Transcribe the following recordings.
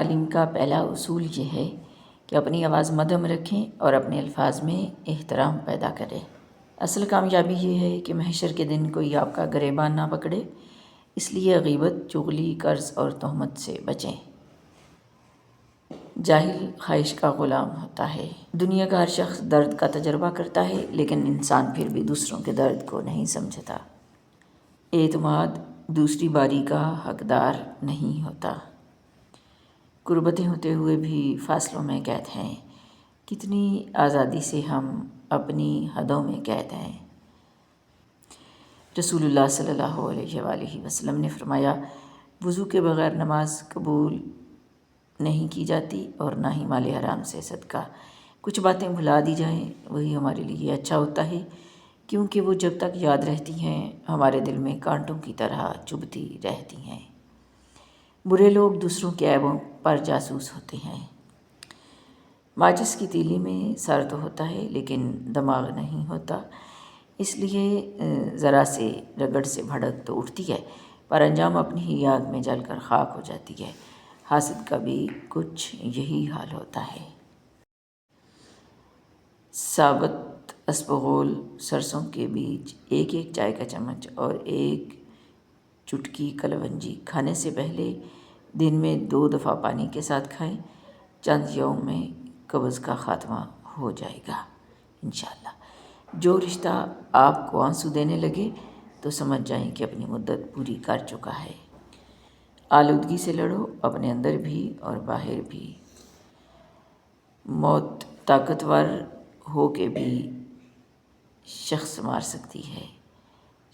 عالم کا پہلا اصول یہ ہے کہ اپنی آواز مدھم رکھیں اور اپنے الفاظ میں احترام پیدا کریں۔ اصل کامیابی یہ ہے کہ محشر کے دن کوئی آپ کا گریبان نہ پکڑے، اس لیے غیبت، چغلی، قرض اور تہمت سے بچیں۔ جاہل خواہش کا غلام ہوتا ہے۔ دنیا کا ہر شخص درد کا تجربہ کرتا ہے، لیکن انسان پھر بھی دوسروں کے درد کو نہیں سمجھتا۔ اعتماد دوسری باری کا حقدار نہیں ہوتا۔ قربتیں ہوتے ہوئے بھی فاصلوں میں قید ہیں، کتنی آزادی سے ہم اپنی حدوں میں قید ہیں۔ رسول اللہ صلی اللہ علیہ وآلہ وسلم نے فرمایا، وضو کے بغیر نماز قبول نہیں کی جاتی اور نہ ہی مال حرام سے صدقہ۔ کچھ باتیں بھلا دی جائیں وہی ہمارے لیے اچھا ہوتا ہے، کیونکہ وہ جب تک یاد رہتی ہیں ہمارے دل میں کانٹوں کی طرح چبھتی رہتی ہیں۔ برے لوگ دوسروں کے عیبوں پر جاسوس ہوتے ہیں۔ ماچس کی تیلی میں سر تو ہوتا ہے لیکن دماغ نہیں ہوتا، اس لیے ذرا سے رگڑ سے بھڑک تو اٹھتی ہے، پر انجام اپنی ہی آگ میں جل کر خاک ہو جاتی ہے۔ حاسد کا بھی کچھ یہی حال ہوتا ہے۔ ثابت اسپغول سرسوں کے بیج، ایک ایک چائے کا چمچ اور ایک چٹکی کلونجی کھانے سے پہلے دن میں 2 دفعہ پانی کے ساتھ کھائیں، چند یوم میں قبض کا خاتمہ ہو جائے گا انشاءاللہ۔ جو رشتہ آپ کو آنسو دینے لگے تو سمجھ جائیں کہ اپنی مدت پوری کر چکا ہے۔ آلودگی سے لڑو، اپنے اندر بھی اور باہر بھی۔ موت طاقتور ہو کے بھی شخص مار سکتی ہے،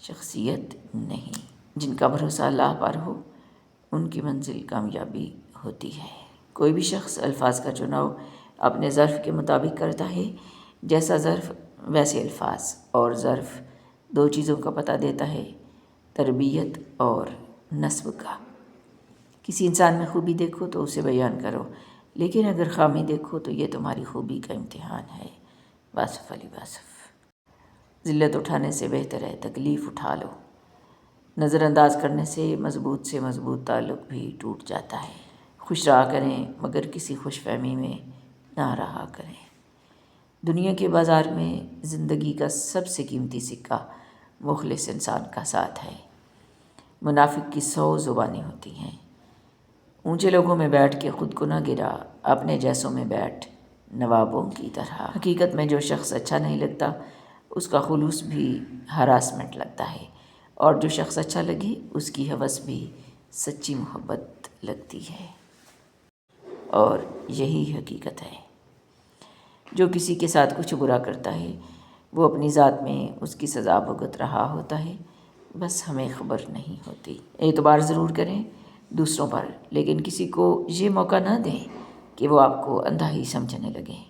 شخصیت نہیں۔ جن کا بھروسہ اللہ پر ہو ان کی منزل کامیابی ہوتی ہے۔ کوئی بھی شخص الفاظ کا چناؤ اپنے ظرف کے مطابق کرتا ہے، جیسا ظرف ویسے الفاظ، اور ظرف 2 چیزوں کا پتہ دیتا ہے، تربیت اور نسب کا۔ کسی انسان میں خوبی دیکھو تو اسے بیان کرو، لیکن اگر خامی دیکھو تو یہ تمہاری خوبی کا امتحان ہے۔ واصف علی واصف۔ ذلت اٹھانے سے بہتر ہے تکلیف اٹھا لو۔ نظر انداز کرنے سے مضبوط تعلق بھی ٹوٹ جاتا ہے۔ خوش رہا کریں مگر کسی خوش فہمی میں نہ رہا کریں۔ دنیا کے بازار میں زندگی کا سب سے قیمتی سکہ مخلص انسان کا ساتھ ہے۔ منافق کی 100 زبانیں ہوتی ہیں۔ اونچے لوگوں میں بیٹھ کے خود کو نہ گرا، اپنے جیسوں میں بیٹھ نوابوں کی طرح۔ حقیقت میں جو شخص اچھا نہیں لگتا اس کا خلوص بھی ہراسمنٹ لگتا ہے، اور جو شخص اچھا لگے اس کی ہوس بھی سچی محبت لگتی ہے، اور یہی حقیقت ہے۔ جو کسی کے ساتھ کچھ برا کرتا ہے وہ اپنی ذات میں اس کی سزا بھگت رہا ہوتا ہے، بس ہمیں خبر نہیں ہوتی۔ اعتبار ضرور کریں دوسروں پر، لیکن کسی کو یہ موقع نہ دیں کہ وہ آپ کو اندھا ہی سمجھنے لگیں۔